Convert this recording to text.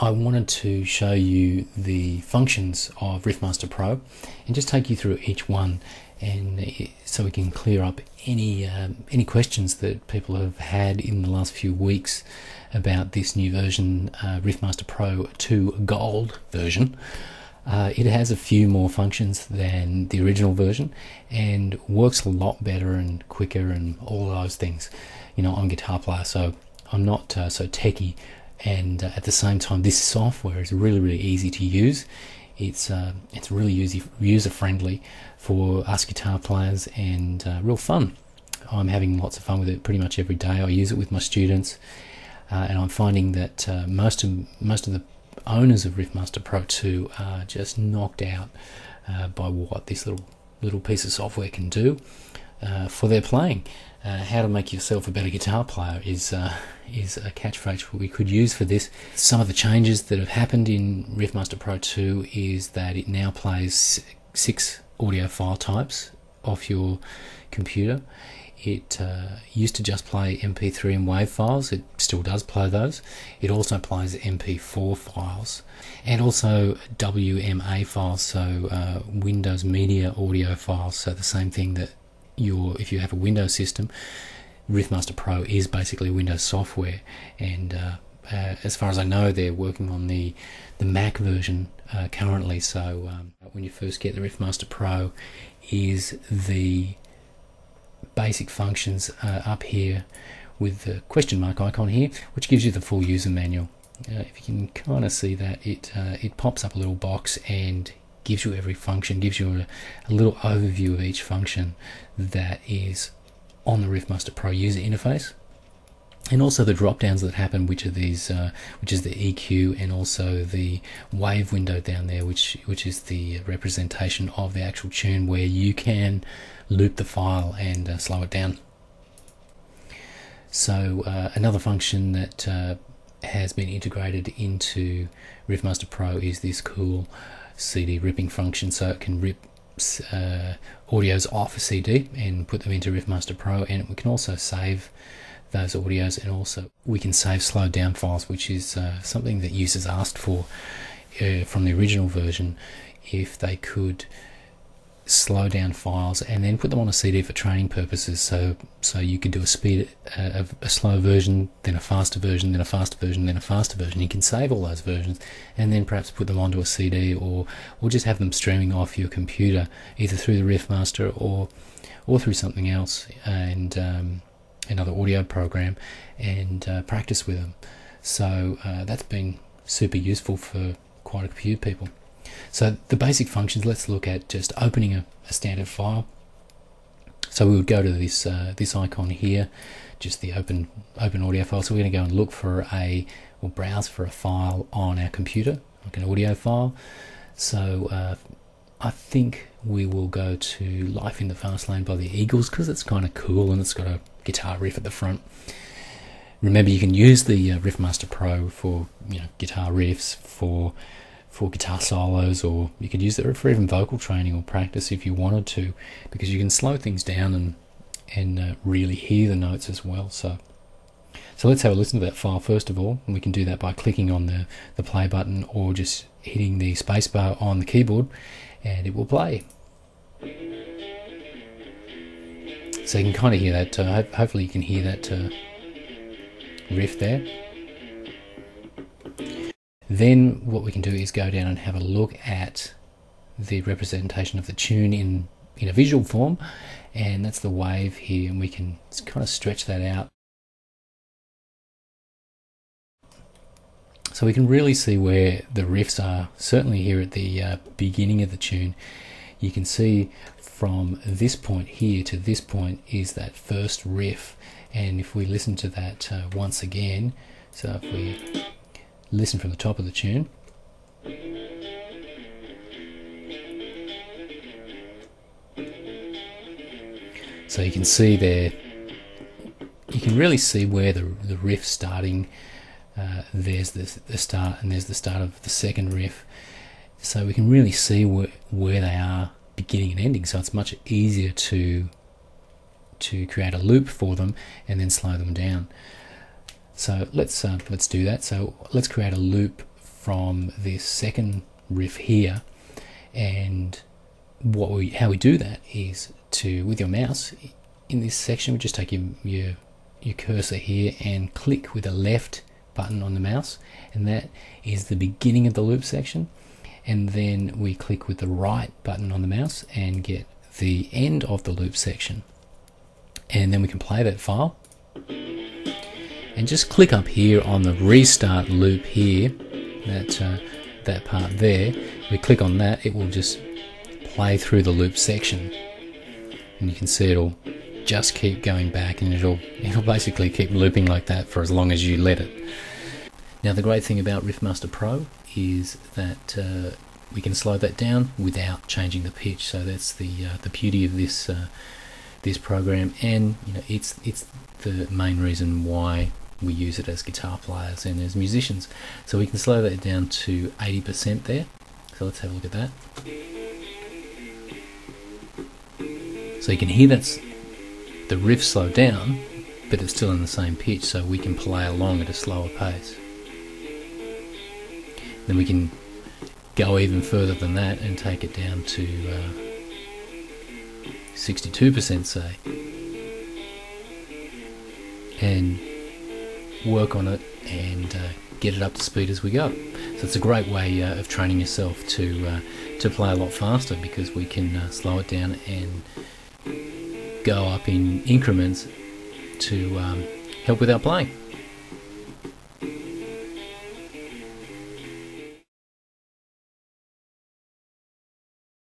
I wanted to show you the functions of Riffmaster Pro and just take you through each one, and so we can clear up any questions that people have had in the last few weeks about this new version, Riffmaster Pro 2 Gold version. It has a few more functions than the original version and works a lot better and quicker and all those things. You know, I'm a guitar player, so I'm not so techie, and at the same time this software is really easy to use. It's really user friendly for us guitar players, and real fun. I'm having lots of fun with it pretty much every day. I use it with my students, and I'm finding that most of the owners of Riffmaster Pro 2 are just knocked out by what this little piece of software can do for their playing. How to make yourself a better guitar player is a catchphrase we could use for this. Some of the changes that have happened in Riffmaster Pro 2 is that it now plays 6 audio file types off your computer. It used to just play mp3 and WAV files. It still does play those. It also plays mp4 files and also WMA files, so Windows Media Audio files. So the same thing that if you have a Windows system, Riffmaster Pro is basically Windows software, and as far as I know, they're working on the Mac version currently. So when you first get the Riffmaster Pro, is the basic functions up here with the question mark icon here, which gives you the full user manual. If you can kind of see that, it pops up a little box and gives you every function, gives you a little overview of each function that is on the Riffmaster Pro user interface, and also the drop downs that happen, which are these, which is the EQ, and also the wave window down there, which is the representation of the actual tune, where you can loop the file and slow it down. So another function that has been integrated into Riffmaster Pro is this cool CD ripping function, so it can rip audios off a CD and put them into Riffmaster Pro, and we can also save those audios, and also we can save slowed down files, which is something that users asked for from the original version, if they could slow down files and then put them on a CD for training purposes. So you could do a slow version, then a faster version, then a faster version, then a faster version. You can save all those versions and then perhaps put them onto a CD, or just have them streaming off your computer, either through the Riffmaster or through something else, and another audio program, and practice with them. So that's been super useful for quite a few people. So the basic functions, let's look at just opening a standard file. So we would go to this this icon here, just the open audio file. So we're going to go and look for or browse for a file on our computer, like an audio file. So I think we will go to Life in the Fast Lane by the Eagles, because it's kind of cool and it's got a guitar riff at the front. Remember, you can use the Riffmaster Pro for guitar riffs, for guitar solos, or you could use it for even vocal training or practice if you wanted to, because you can slow things down and really hear the notes as well. So let's have a listen to that file first of all, and we can do that by clicking on the play button or just hitting the spacebar on the keyboard, and it will play. So you can kind of hear that, hopefully you can hear that riff there. Then what we can do is go down and have a look at the representation of the tune in a visual form, and that's the wave here, and we can kind of stretch that out. So we can really see where the riffs are, certainly here at the beginning of the tune. You can see from this point here to this point is that first riff, and if we listen to that once again, so if we listen from the top of the tune, so you can see there, you can really see where the riff's starting. There's the start, and there's the start of the second riff, so we can really see where they are beginning and ending. So it's much easier to create a loop for them and then slow them down. So let's do that. So let's create a loop from this second riff here, and how we do that is with your mouse in this section, we just take your cursor here and click with the left button on the mouse, and that is the beginning of the loop section, and then we click with the right button on the mouse and get the end of the loop section, and then we can play that file and just click up here on the restart loop here, that part there. We click on that, it will just play through the loop section, and you can see it'll just keep going back, and it'll basically keep looping like that for as long as you let it. Now the great thing about Riffmaster Pro is that we can slow that down without changing the pitch. So that's the beauty of this program, and it's the main reason why we use it as guitar players and as musicians. So we can slow that down to 80% there. So let's have a look at that. So you can hear that's the riff slowed down, but it's still in the same pitch, so we can play along at a slower pace. Then we can go even further than that and take it down to 62%, say, and work on it and get it up to speed as we go. So it's a great way of training yourself to play a lot faster, because we can slow it down and go up in increments to help with our playing.